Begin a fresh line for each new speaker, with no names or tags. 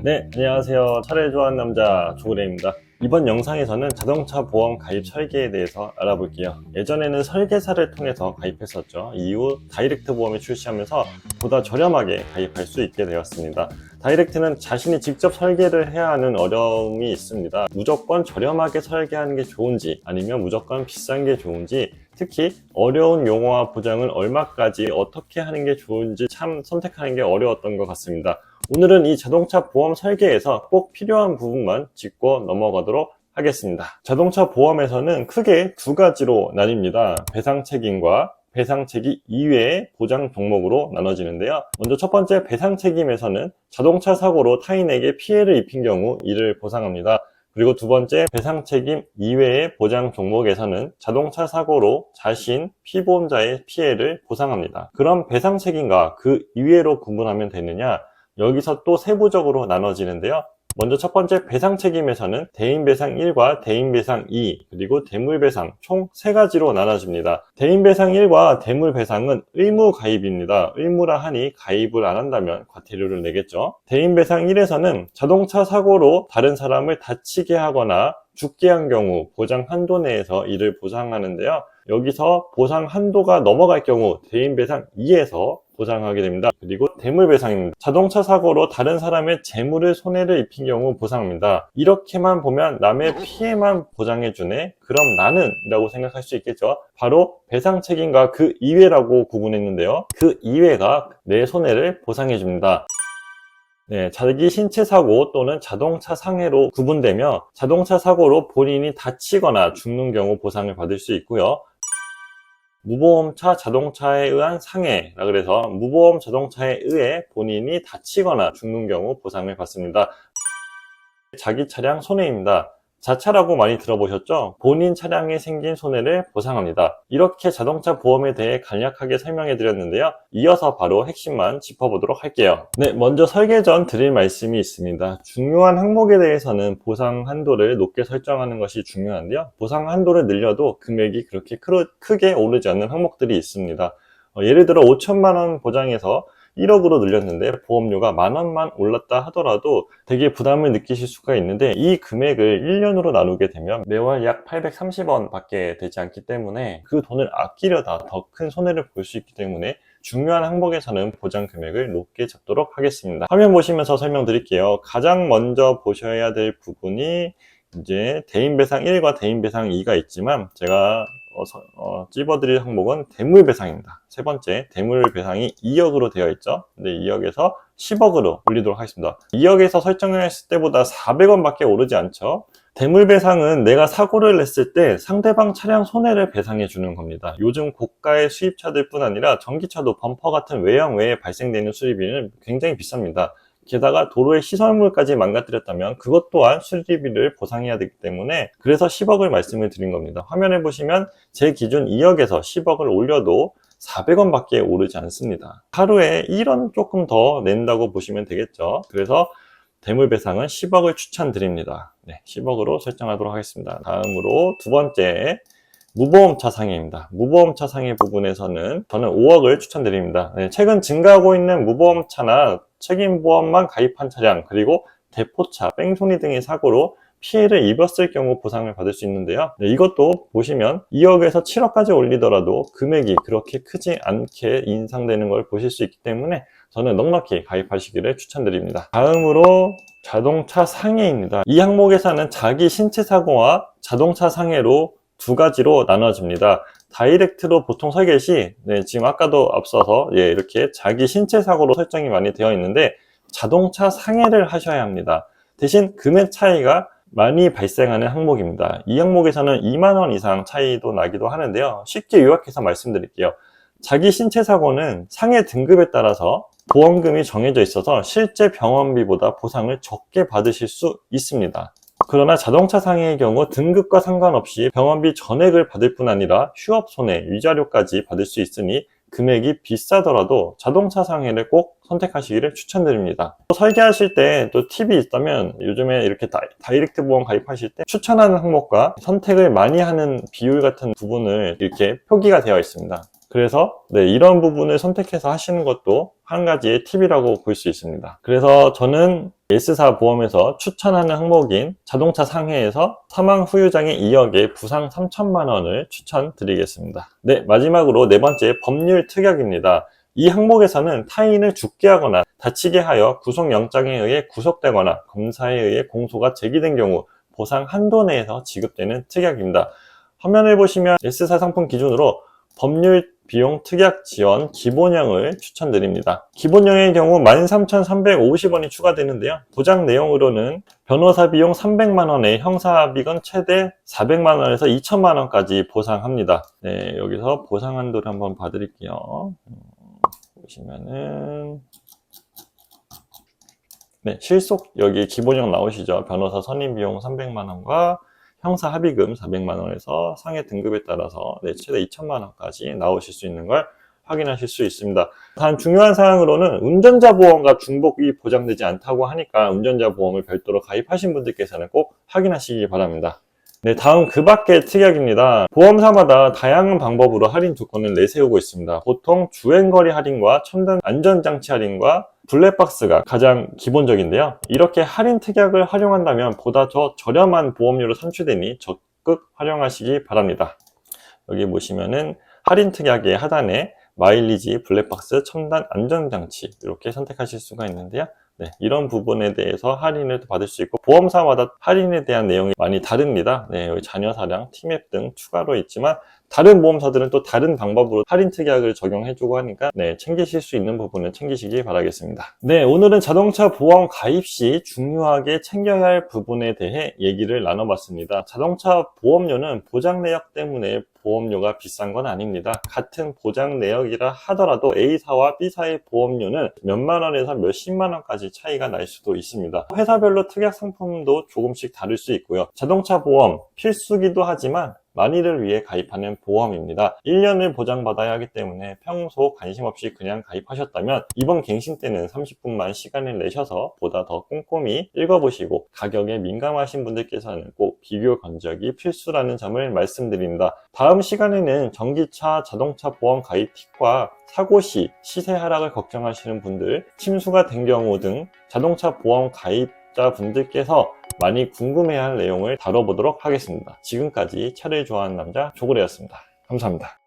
네, 안녕하세요. 차를 좋아하는 남자 조그레입니다. 이번 영상에서는 자동차 보험 가입 설계에 대해서 알아볼게요. 예전에는 설계사를 통해서 가입했었죠. 이후 다이렉트 보험이 출시하면서 보다 저렴하게 가입할 수 있게 되었습니다. 다이렉트는 자신이 직접 설계를 해야 하는 어려움이 있습니다. 무조건 저렴하게 설계하는 게 좋은지 아니면 무조건 비싼 게 좋은지, 특히 어려운 용어와 보장을 얼마까지 어떻게 하는 게 좋은지 참 선택하는 게 어려웠던 것 같습니다. 오늘은 이 자동차 보험 설계에서 꼭 필요한 부분만 짚고 넘어가도록 하겠습니다. 자동차 보험에서는 크게 두 가지로 나뉩니다. 배상 책임과 배상 책임 이외의 보장 종목으로 나눠지는데요. 먼저 첫 번째 배상 책임에서는 자동차 사고로 타인에게 피해를 입힌 경우 이를 보상합니다. 그리고 두 번째 배상 책임 이외의 보장 종목에서는 자동차 사고로 자신, 피보험자의 피해를 보상합니다. 그럼 배상 책임과 그 이외로 구분하면 되느냐? 여기서 또 세부적으로 나눠지는데요. 먼저 첫 번째 배상 책임에서는 대인배상 1과 대인배상 2, 그리고 대물배상 총 세 가지로 나눠집니다. 대인배상 1과 대물배상은 의무 가입입니다. 의무라 하니 가입을 안 한다면 과태료를 내겠죠. 대인배상 1에서는 자동차 사고로 다른 사람을 다치게 하거나 죽게 한 경우 보장 한도 내에서 이를 보상하는데요. 여기서 보상 한도가 넘어갈 경우 대인배상 2에서 보상하게 됩니다. 그리고 대물배상입니다. 자동차 사고로 다른 사람의 재물을 손해를 입힌 경우 보상합니다. 이렇게만 보면 남의 피해만 보장해주네? 그럼 나는? 라고 생각할 수 있겠죠. 바로 배상 책임과 그 이외라고 구분했는데요. 그 이외가 내 손해를 보상해줍니다. 네, 자기 신체 사고 또는 자동차 상해로 구분되며 자동차 사고로 본인이 다치거나 죽는 경우 보상을 받을 수 있고요. 무보험차 자동차에 의한 상해라 그래서 무보험 자동차에 의해 본인이 다치거나 죽는 경우 보상을 받습니다. 자기 차량 손해입니다. 자차라고 많이 들어보셨죠? 본인 차량에 생긴 손해를 보상합니다. 이렇게 자동차 보험에 대해 간략하게 설명해 드렸는데요. 이어서 바로 핵심만 짚어보도록 할게요. 네, 먼저 설계 전 드릴 말씀이 있습니다. 중요한 항목에 대해서는 보상 한도를 높게 설정하는 것이 중요한데요. 보상 한도를 늘려도 금액이 그렇게 크게 오르지 않는 항목들이 있습니다. 예를 들어 5천만 원 보장해서 1억으로 늘렸는데 보험료가 10,000원만 올랐다 하더라도 되게 부담을 느끼실 수가 있는데, 이 금액을 1년으로 나누게 되면 매월 약 830원 밖에 되지 않기 때문에 그 돈을 아끼려다 더 큰 손해를 볼 수 있기 때문에 중요한 항목에서는 보장 금액을 높게 잡도록 하겠습니다. 화면 보시면서 설명드릴게요. 가장 먼저 보셔야 될 부분이 이제 대인배상 1과 대인배상 2가 있지만 제가 찝어드릴 항목은 대물배상입니다. 세 번째, 대물배상이 2억으로 되어 있죠. 근데 2억에서 10억으로 올리도록 하겠습니다. 2억에서 설정했을 때보다 400원 밖에 오르지 않죠. 대물배상은 내가 사고를 냈을 때 상대방 차량 손해를 배상해 주는 겁니다. 요즘 고가의 수입차들 뿐 아니라 전기차도 범퍼 같은 외형 외에 발생되는 수리비는 굉장히 비쌉니다. 게다가 도로의 시설물까지 망가뜨렸다면 그것 또한 수리비를 보상해야 되기 때문에 그래서 10억을 말씀을 드린 겁니다. 화면에 보시면 제 기준 2억에서 10억을 올려도 400원 밖에 오르지 않습니다. 하루에 1원 조금 더 낸다고 보시면 되겠죠. 그래서 대물배상은 10억을 추천드립니다. 네, 10억으로 설정하도록 하겠습니다. 다음으로 두 번째, 무보험차 상해입니다. 무보험차 상해 부분에서는 저는 5억을 추천드립니다. 네, 최근 증가하고 있는 무보험차나 책임보험만 가입한 차량, 그리고 대포차, 뺑소니 등의 사고로 피해를 입었을 경우 보상을 받을 수 있는데요. 네, 이것도 보시면 2억에서 7억까지 올리더라도 금액이 그렇게 크지 않게 인상되는 걸 보실 수 있기 때문에 저는 넉넉히 가입하시기를 추천드립니다. 다음으로 자동차 상해입니다. 이 항목에서는 자기 신체 사고와 자동차 상해로 두 가지로 나눠집니다. 다이렉트로 보통 설계 시 지금 아까도 앞서서 이렇게 자기 신체 사고로 설정이 많이 되어 있는데 자동차 상해를 하셔야 합니다. 대신 금액 차이가 많이 발생하는 항목입니다. 이 항목에서는 2만원 이상 차이도 나기도 하는데요. 쉽게 요약해서 말씀드릴게요. 자기 신체 사고는 상해 등급에 따라서 보험금이 정해져 있어서 실제 병원비보다 보상을 적게 받으실 수 있습니다. 그러나 자동차 상해의 경우 등급과 상관없이 병원비 전액을 받을 뿐 아니라 휴업 손해, 위자료까지 받을 수 있으니 금액이 비싸더라도 자동차 상해를 꼭 선택하시기를 추천드립니다. 설계하실 때 또 팁이 있다면 요즘에 이렇게 다이렉트 보험 가입하실 때 추천하는 항목과 선택을 많이 하는 비율 같은 부분을 이렇게 표기가 되어 있습니다. 그래서 이런 부분을 선택해서 하시는 것도 한 가지의 팁이라고 볼 수 있습니다. 그래서 저는 S사 보험에서 추천하는 항목인 자동차 상해에서 사망 후유장애 2억에 부상 3천만 원을 추천드리겠습니다. 마지막으로 네 번째 법률 특약입니다. 이 항목에서는 타인을 죽게 하거나 다치게 하여 구속영장에 의해 구속되거나 검사에 의해 공소가 제기된 경우 보상 한도 내에서 지급되는 특약입니다. 화면을 보시면 S사 상품 기준으로 법률 비용 특약 지원 기본형을 추천드립니다. 기본형의 경우 13,350원이 추가되는데요. 보장 내용으로는 변호사 비용 300만원에 형사합의금 최대 400만원에서 2천만원까지 보상합니다. 여기서 보상 한도를 한번 봐드릴게요. 보시면은 실속 여기 기본형 나오시죠. 변호사 선임 비용 300만원과 형사 합의금 400만원에서 상해 등급에 따라서 최대 2천만원까지 나오실 수 있는 걸 확인하실 수 있습니다. 단 중요한 사항으로는 운전자 보험과 중복이 보장되지 않다고 하니까 운전자 보험을 별도로 가입하신 분들께서는 꼭 확인하시기 바랍니다. 다음 그 밖의 특약입니다. 보험사마다 다양한 방법으로 할인 조건을 내세우고 있습니다. 보통 주행거리 할인과 첨단 안전장치 할인과 블랙박스가 가장 기본적인데요. 이렇게 할인 특약을 활용한다면 보다 더 저렴한 보험료로 산출되니 적극 활용하시기 바랍니다. 여기 보시면은 할인 특약의 하단에 마일리지, 블랙박스, 첨단 안전장치 이렇게 선택하실 수가 있는데요. 이런 부분에 대해서 할인을 받을 수 있고 보험사마다 할인에 대한 내용이 많이 다릅니다. 여기 자녀사량, 티맵 등 추가로 있지만 다른 보험사들은 또 다른 방법으로 할인 특약을 적용해주고 하니까 챙기실 수 있는 부분은 챙기시기 바라겠습니다. 오늘은 자동차 보험 가입 시 중요하게 챙겨야 할 부분에 대해 얘기를 나눠봤습니다. 자동차 보험료는 보장 내역 때문에 보험료가 비싼 건 아닙니다. 같은 보장 내역이라 하더라도 A사와 B사의 보험료는 몇만 원에서 몇십만 원까지 차이가 날 수도 있습니다. 회사별로 특약 상품도 조금씩 다를 수 있고요. 자동차 보험 필수기도 하지만 만일을 위해 가입하는 보험입니다. 1년을 보장받아야 하기 때문에 평소 관심 없이 그냥 가입하셨다면 이번 갱신 때는 30분만 시간을 내셔서 보다 더 꼼꼼히 읽어보시고 가격에 민감하신 분들께서는 꼭 비교 건적이 필수라는 점을 말씀드립니다. 다음 시간에는 전기차 자동차 보험 가입 팁과 사고 시 시세 하락을 걱정하시는 분들, 침수가 된 경우 등 자동차 보험 가입자 분들께서 많이 궁금해할 내용을 다뤄보도록 하겠습니다. 지금까지 차를 좋아하는 남자 조고래였습니다. 감사합니다.